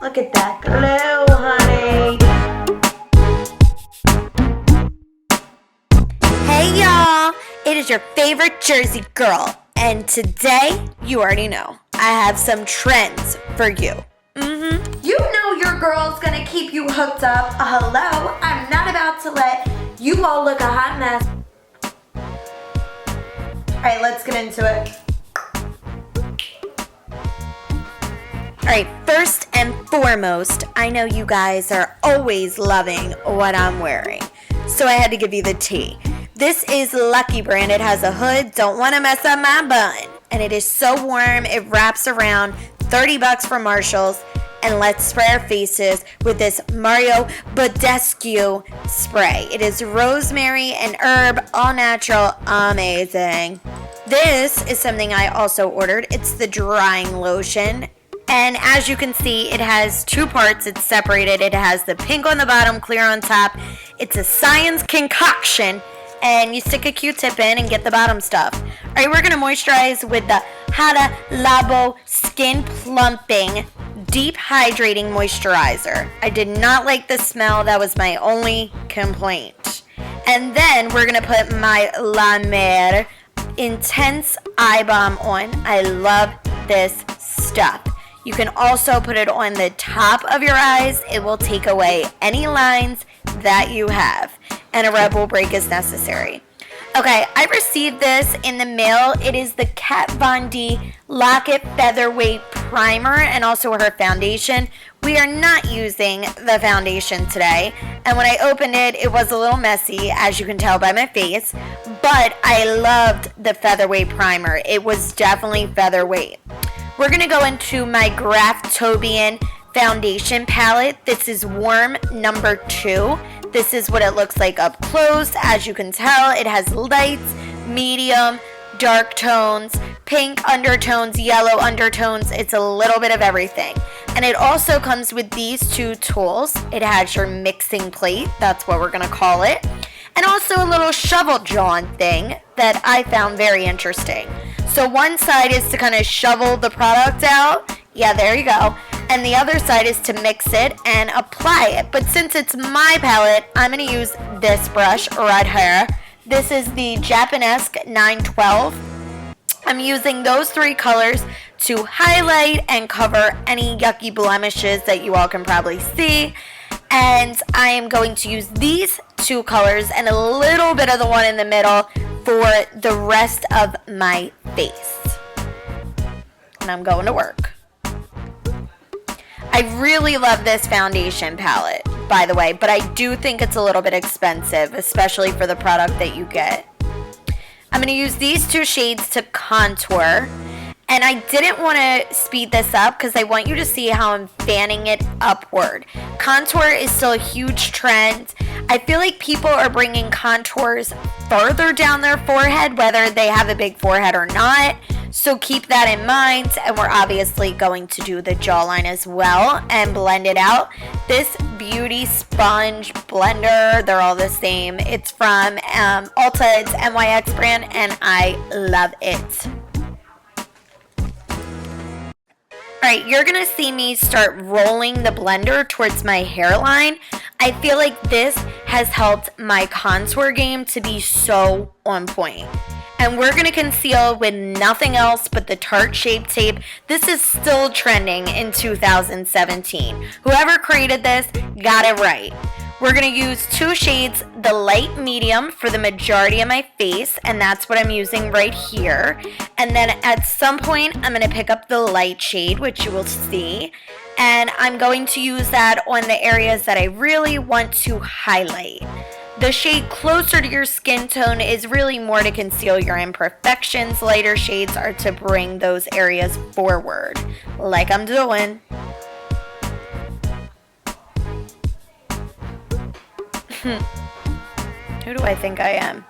Look at that glow, honey. Hey y'all, it is your favorite Jersey girl, and today, you already know, I have some trends for you. You know your girl's gonna keep you hooked up. Hello, I'm not about to let you all look a hot mess. Alright, let's get into it. Alright, first and foremost, I know you guys are always loving what I'm wearing, so I had to give you the tea. This is Lucky brand. It has a hood, don't want to mess up my bun. And it is so warm, it wraps around, 30 bucks from Marshall's. And let's spray our faces with this Mario Badescu spray. It is rosemary and herb, all natural, amazing. This is something I also ordered. It's the drying lotion. And as you can see, it has two parts. It's separated. It has the pink on the bottom, clear on top. It's a science concoction. And you stick a Q-tip in and get the bottom stuff. All right, we're going to moisturize with the Hada Labo Skin Plumping Deep Hydrating Moisturizer. I did not like the smell. That was my only complaint. And then we're going to put my La Mer Intense Eye Balm on. I love this stuff. You can also put it on the top of your eyes. It will take away any lines that you have. And a rub will break as necessary. Okay, I received this in the mail. It is the Kat Von D Lock-It Featherweight Primer and also her foundation. We are not using the foundation today. And when I opened it, it was a little messy, as you can tell by my face. But I loved the Featherweight Primer. It was definitely featherweight. We're going to go into my Graftobian foundation palette. This is Warm number 2. This is what it looks like up close. As you can tell, it has lights, medium, dark tones, pink undertones, yellow undertones. It's a little bit of everything. And it also comes with these two tools. It has your mixing plate. That's what we're going to call it. And also a little shovel jaw thing that I found very interesting. So one side is to kind of shovel the product out. Yeah, there you go. And the other side is to mix it and apply it. But since it's my palette, I'm going to use this brush right here. This is the Japanesque 912. I'm using those three colors to highlight and cover any yucky blemishes that you all can probably see. And I am going to use these two colors and a little bit of the one in the middle for the rest of my face. And I'm going to work. I really love this foundation palette, by the way, but I do think it's a little bit expensive, especially for the product that you get. I'm going to use these two shades to contour. And I didn't want to speed this up because I want you to see how I'm fanning it upward. Contour is still a huge trend. I feel like people are bringing contours further down their forehead, whether they have a big forehead or not. So keep that in mind. And we're obviously going to do the jawline as well and blend it out. This Beauty Sponge Blender, they're all the same. It's from Ulta. It's NYX brand and I love it. Alright, you're going to see me start rolling the blender towards my hairline. I feel like this has helped my contour game to be so on point. And we're going to conceal with nothing else but the Tarte Shape Tape. This is still trending in 2017. Whoever created this got it right. We're going to use two shades, the light medium for the majority of my face, and that's what I'm using right here. And then at some point, I'm going to pick up the light shade, which you will see, and I'm going to use that on the areas that I really want to highlight. The shade closer to your skin tone is really more to conceal your imperfections. Lighter shades are to bring those areas forward, like I'm doing. Who do I think I am?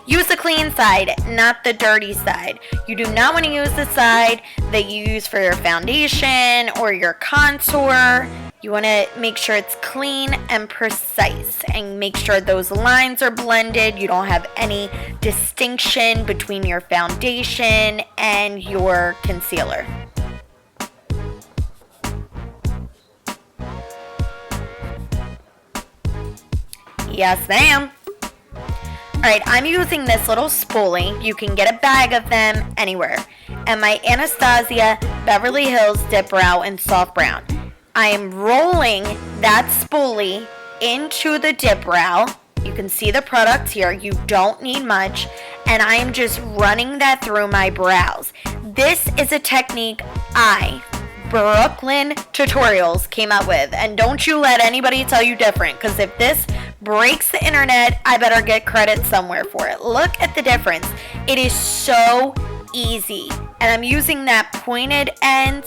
Use the clean side, not the dirty side. You do not want to use the side that you use for your foundation or your contour. You want to make sure it's clean and precise and make sure those lines are blended. You don't have any distinction between your foundation and your concealer. Yes, ma'am. Alright, I'm using this little spoolie. You can get a bag of them anywhere. And my Anastasia Beverly Hills Dip Brow in Soft Brown. I am rolling that spoolie into the dip brow. You can see the product here. You don't need much. And I am just running that through my brows. This is a technique Brookelynn Tutorials came up with. And don't you let anybody tell you different. Because if this breaks the internet, I better get credit somewhere for it. Look at the difference. It is so easy. And I'm using that pointed end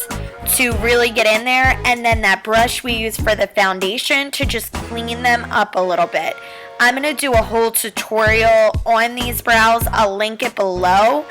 to really get in there. And then that brush we use for the foundation to just clean them up a little bit. I'm going to do a whole tutorial on these brows. I'll link it below.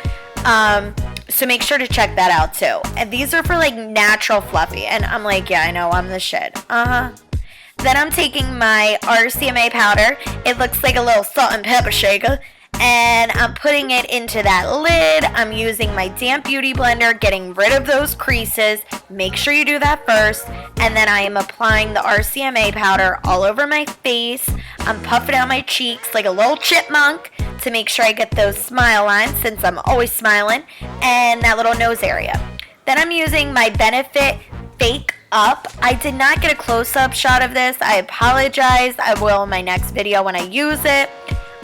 So make sure to check that out too. And these are for like natural fluffy. And I'm like, yeah, I know, I'm the shit. Then I'm taking my RCMA powder. It looks like a little salt and pepper shaker. And I'm putting it into that lid. I'm using my damp beauty blender, getting rid of those creases. Make sure you do that first. And then I am applying the RCMA powder all over my face. I'm puffing out my cheeks like a little chipmunk to make sure I get those smile lines, since I'm always smiling, and that little nose area. Then I'm using my Benefit Fake Up. I did not get a close-up shot of this. I apologize. I will in my next video when I use it.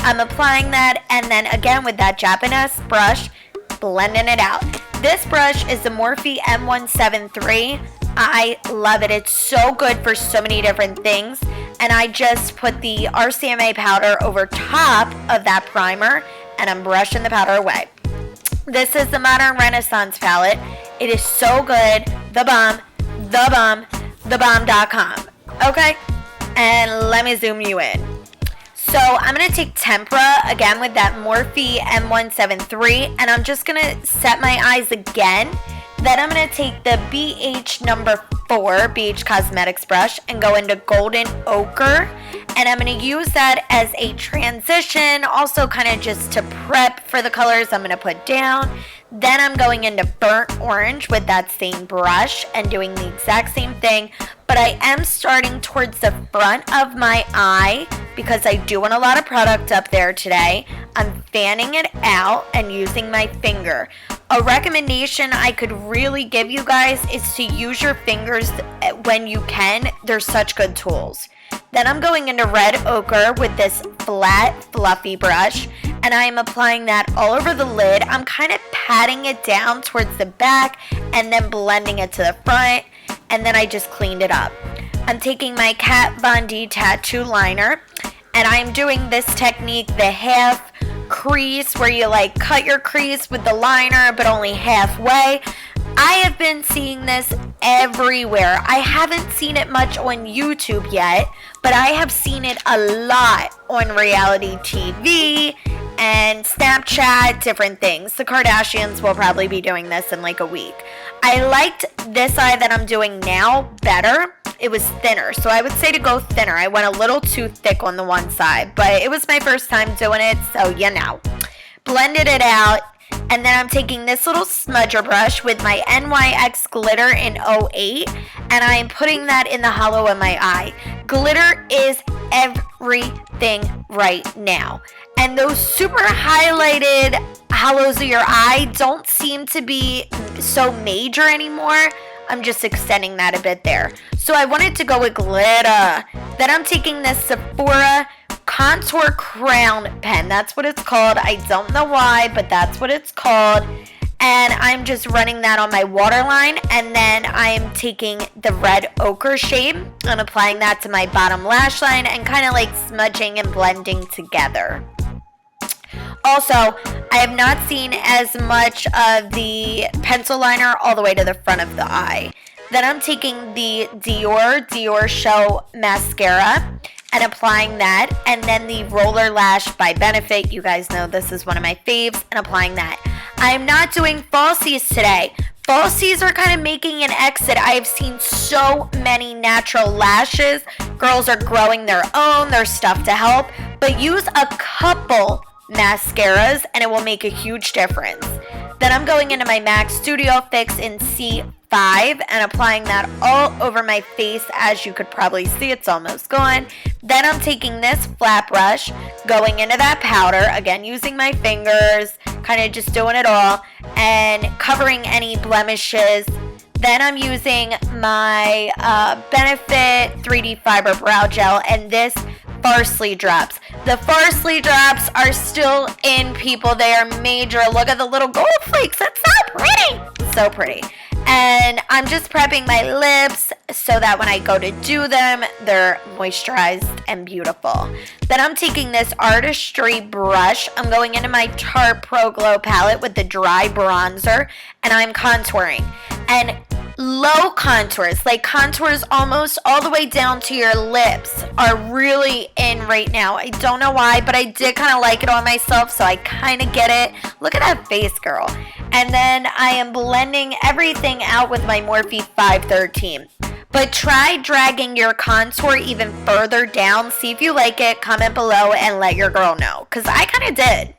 I'm applying that, and then again with that Japanese brush, blending it out. This brush is the Morphe M173. I love it. It's so good for so many different things. And I just put the RCMA powder over top of that primer, and I'm brushing the powder away. This is the Modern Renaissance palette. It is so good. The Balm, thebomb.com. Okay? And let me zoom you in. So I'm going to take Tempra, again with that Morphe M173, and I'm just going to set my eyes again. Then I'm going to take the BH number 4 BH Cosmetics brush and go into Golden Ochre. And I'm going to use that as a transition, also kind of just to prep for the colors I'm going to put down. Then I'm going into Burnt Orange with that same brush and doing the exact same thing. But I am starting towards the front of my eye because I do want a lot of product up there today. I'm fanning it out and using my finger. A recommendation I could really give you guys is to use your fingers when you can. They're such good tools. Then I'm going into Red Ochre with this flat, fluffy brush, and I am applying that all over the lid. I'm kind of patting it down towards the back and then blending it to the front, and then I just cleaned it up. I'm taking my Kat Von D tattoo liner, and I'm doing this technique, the half crease, where you like cut your crease with the liner but only halfway. I have been seeing this everywhere. I haven't seen it much on YouTube yet, but I have seen it a lot on reality TV and Snapchat, different things. The Kardashians will probably be doing this in like a week. I liked this eye that I'm doing now better. It was thinner, so I would say to go thinner. I went a little too thick on the one side, but it was my first time doing it, so you know. Blended it out, and then I'm taking this little smudger brush with my NYX Glitter in 08, and I am putting that in the hollow of my eye. Glitter is everything right now. And those super highlighted hollows of your eye don't seem to be so major anymore. I'm just extending that a bit there. So I wanted to go with glitter. Then I'm taking this Sephora Contour Crown Pen. That's what it's called. I don't know why, but that's what it's called. And I'm just running that on my waterline. And then I'm taking the Red Ochre shade and applying that to my bottom lash line and kind of like smudging and blending together. Also, I have not seen as much of the pencil liner all the way to the front of the eye. Then I'm taking the Diorshadow mascara, and applying that. And then the Roller Lash by Benefit. You guys know this is one of my faves, and applying that. I'm not doing falsies today. Falsies are kind of making an exit. I have seen so many natural lashes. Girls are growing their own. There's stuff to help. But use a couple mascaras and it will make a huge difference. Then I'm going into my MAC Studio Fix in C5 and applying that all over my face. As you could probably see, it's almost gone. Then I'm taking this flat brush, going into that powder, again using my fingers, kind of just doing it all, and covering any blemishes. Then I'm using my Benefit 3D Fiber Brow Gel and this Parsley Drops. The Parsley Drops are still in, people. They are major. Look at the little gold flakes. That's so pretty. So pretty. And I'm just prepping my lips so that when I go to do them, they're moisturized and beautiful. Then I'm taking this Artistry brush. I'm going into my Tarte Pro Glow palette with the dry bronzer, and I'm contouring. And low contours, like contours almost all the way down to your lips, are really in right now. I don't know why, but I did kind of like it on myself, so I kind of get it. Look at that face, girl. And then I am blending everything out with my Morphe 513. But try dragging your contour even further down. See if you like it. Comment below and let your girl know, because I kind of did.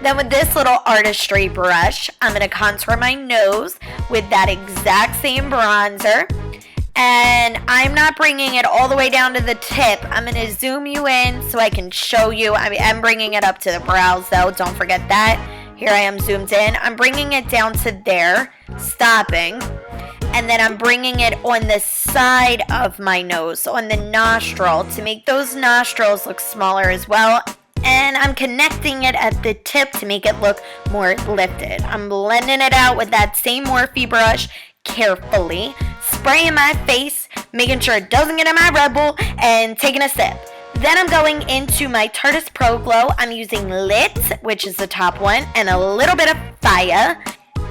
Then with this little Artistry brush, I'm going to contour my nose with that exact same bronzer. And I'm not bringing it all the way down to the tip. I'm going to zoom you in so I can show you. I am bringing it up to the brows though. Don't forget that. Here I am zoomed in. I'm bringing it down to there, stopping. And then I'm bringing it on the side of my nose, on the nostril, to make those nostrils look smaller as well. And I'm connecting it at the tip to make it look more lifted. I'm blending it out with that same Morphe brush carefully, spraying my face, making sure it doesn't get in my Red Bull, and taking a sip. Then I'm going into my Tarte Pro Glow. I'm using Lit, which is the top one, and a little bit of Fire.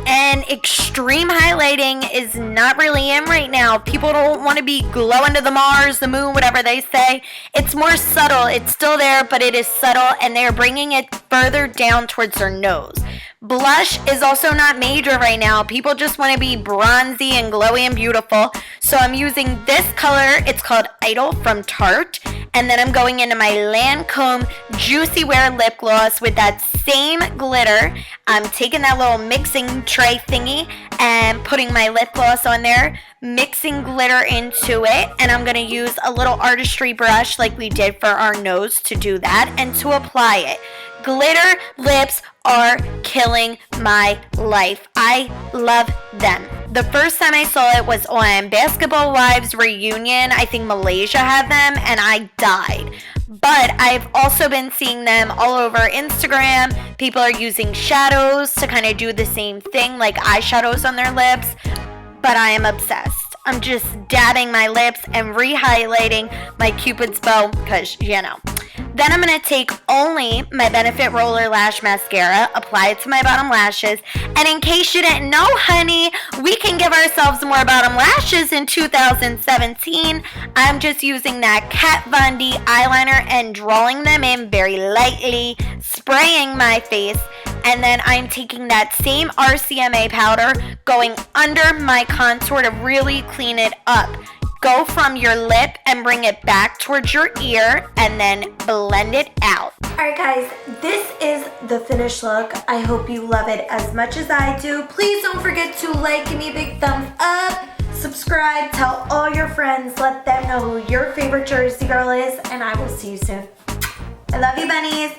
And extreme highlighting is not really in right now. People don't want to be glowing to the Mars, the moon, whatever they say. It's more subtle. It's still there, but it is subtle, and they're bringing it further down towards their nose. Blush is also not major right now. People just want to be bronzy and glowy and beautiful. So I'm using this color. It's called Idol from Tarte. And then I'm going into my Lancome Juicy Wear Lip Gloss with that same glitter. I'm taking that little mixing tray thingy and putting my lip gloss on there, mixing glitter into it, and I'm going to use a little Artistry brush like we did for our nose to do that and to apply it. Glitter lips are killing my life. I love them. The first time I saw it was on Basketball Wives Reunion. I think Malaysia had them, and I died. But I've also been seeing them all over Instagram. People are using shadows to kind of do the same thing, like eyeshadows on their lips. But I am obsessed. I'm just dabbing my lips and re-highlighting my Cupid's bow because, you know. Then I'm going to take only my Benefit Roller Lash Mascara, apply it to my bottom lashes. And in case you didn't know, honey, we can give ourselves more bottom lashes in 2017. I'm just using that Kat Von D eyeliner and drawing them in very lightly, spraying my face. And then I'm taking that same RCMA powder, going under my contour to really clean it up. Go from your lip and bring it back towards your ear and then blend it out. Alright guys, this is the finished look. I hope you love it as much as I do. Please don't forget to like, give me a big thumbs up, subscribe, tell all your friends, let them know who your favorite Jersey girl is, and I will see you soon. I love you, bunnies.